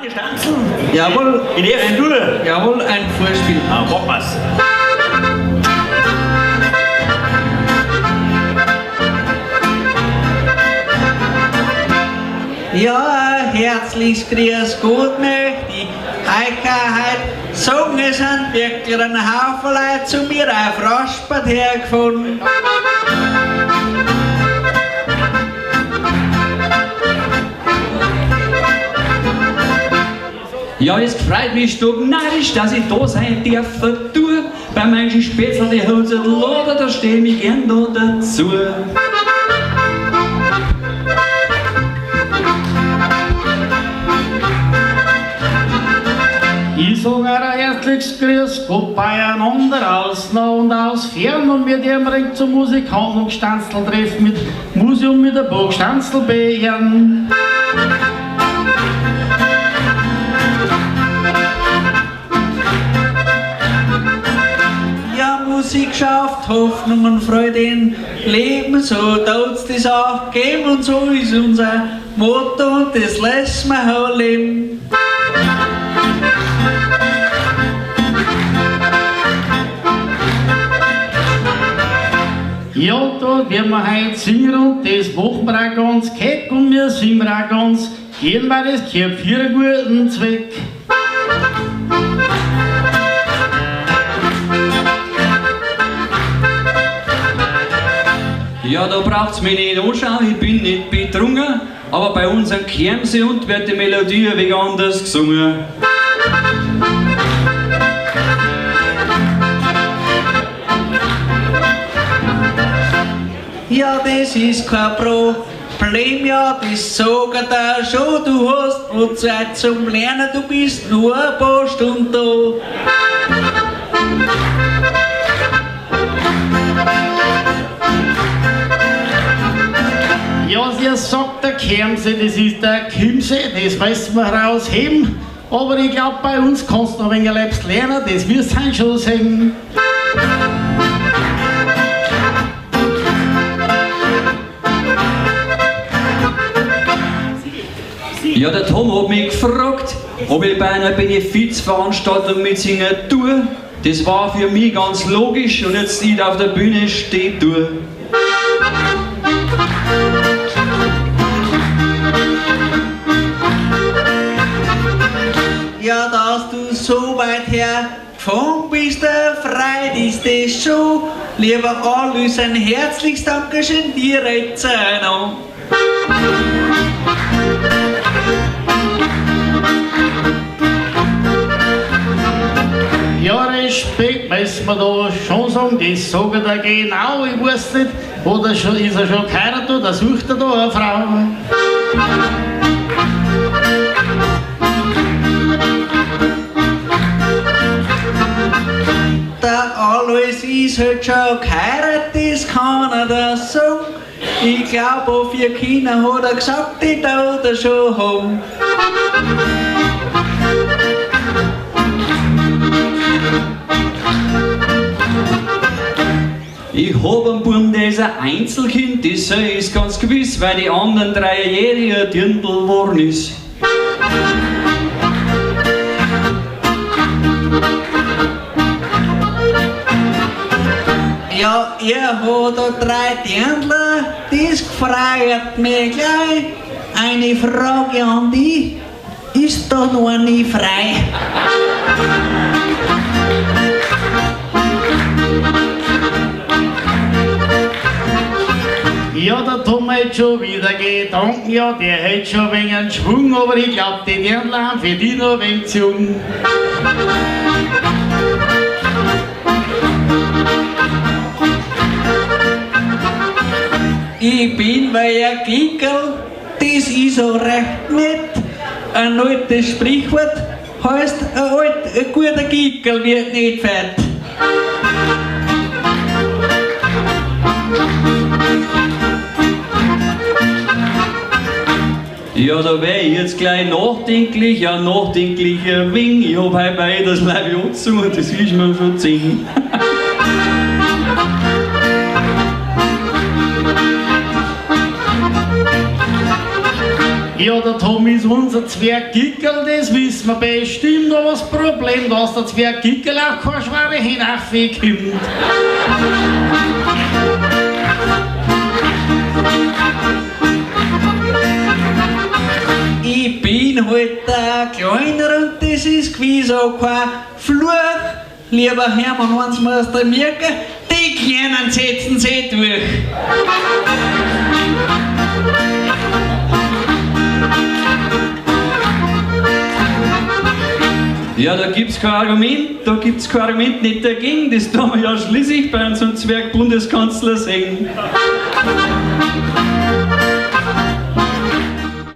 Gstanzl? Jawohl. In erster Tour? Jawohl, ein Vorspiel. Ah, machen wir's. Ja, herzliches Grüß Gott möchte ich euch heute sagen, es sind wirklich ein Haufen Leute zu mir auf Raspert hergefahren. Ja, es freut mich narrisch, dass ich da sein darf. Du, bei manchen Spätzl, die hat so Lader, da steh ich mich gern da dazu. Ich sag euch ein herzliches Grüß Gott beieinander aus nah und aus fern und wir dem Ring zum Musikantentreffen mit Museum mit der Burg Gstanzl beehren. Ja, Musik schafft Hoffnung und Freude im Leben, so tut's das auch geben und so ist unser Motto und das lässt man auch leben. Ja, da werden wir heute singen und das machen wir auch ganz keck und wir singen auch ganz gern, weil das gehört für einen guten Zweck. Ja, da braucht's mich nicht anschauen, ich bin nicht betrunken, aber bei unseren Kermse und wird die Melodie ein wenig anders gesungen. Ja, das ist kein Problem, ja, das sagt er da schon. Du hast noch Zeit zum Lernen, du bist nur ein paar Stunden da. Ja, sie sagt der Kermse, das ist der Kimse, das müssen wir rausheben. Aber ich glaub, bei uns kannst du noch ein wenig selbst lernen, das wirst du schon sehen. Ja, der Tom hat mich gefragt, ob ich bei einer Benefizveranstaltung mitsingen tue. Das war für mich ganz logisch und jetzt ich auf der Bühne stehe tue. Ja, dass du so weit her gefahren bist, freit ist das schon. Lieber Alois, ein herzliches Dankeschön dir jetzt noch. Ja, Respekt müssen wir da schon sagen, das sagt er genau, ich weiß nicht, oder ist er schon geheiratet oder sucht er da eine Frau? Der Alois ist halt schon geheiratet, das kann er das sagen. Ich glaube, auf 4 Kinder hat er gesagt, die tut er schon haben. Ich hab einen Buben, der ist ein Einzelkind, das ist ganz gewiss, weil die anderen 3-Jährigen ein Dirndl geworden ist. Ja, er hat da 3 Dirndler, das gefreut mich gleich. Eine Frage an dich, ist da noch eine frei? Ja, der Tom hat schon wieder Gedanken, ja, der hat schon ein wenig einen Schwung, aber ich glaub, die Dirndl haben für die noch ein wenig zu jung. Ich bin bei ein Gickel, das ist auch recht nett. Ein altes Sprichwort heißt, ein guter Gickel wird nicht fett. Ja, da wär ich jetzt gleich nachdenklich, ja nachdenklicher Wing. Ich hab heute beide das Leib zu und das ist mir schon 10. Ja, der Tom ist unser Zwerggickel, das wissen wir bestimmt, aber das Problem, dass der Zwerggickel auch keine schwere hinaufkommt. Ich bin halt kleiner und das ist gewiss auch kein Fluch. Lieber Hermann, eins musst du merken, die Kleinen setzen sie durch. Ja, da gibt's kein Argument nicht dagegen, das tun wir ja schließlich bei unserem Zwergbundeskanzler singen.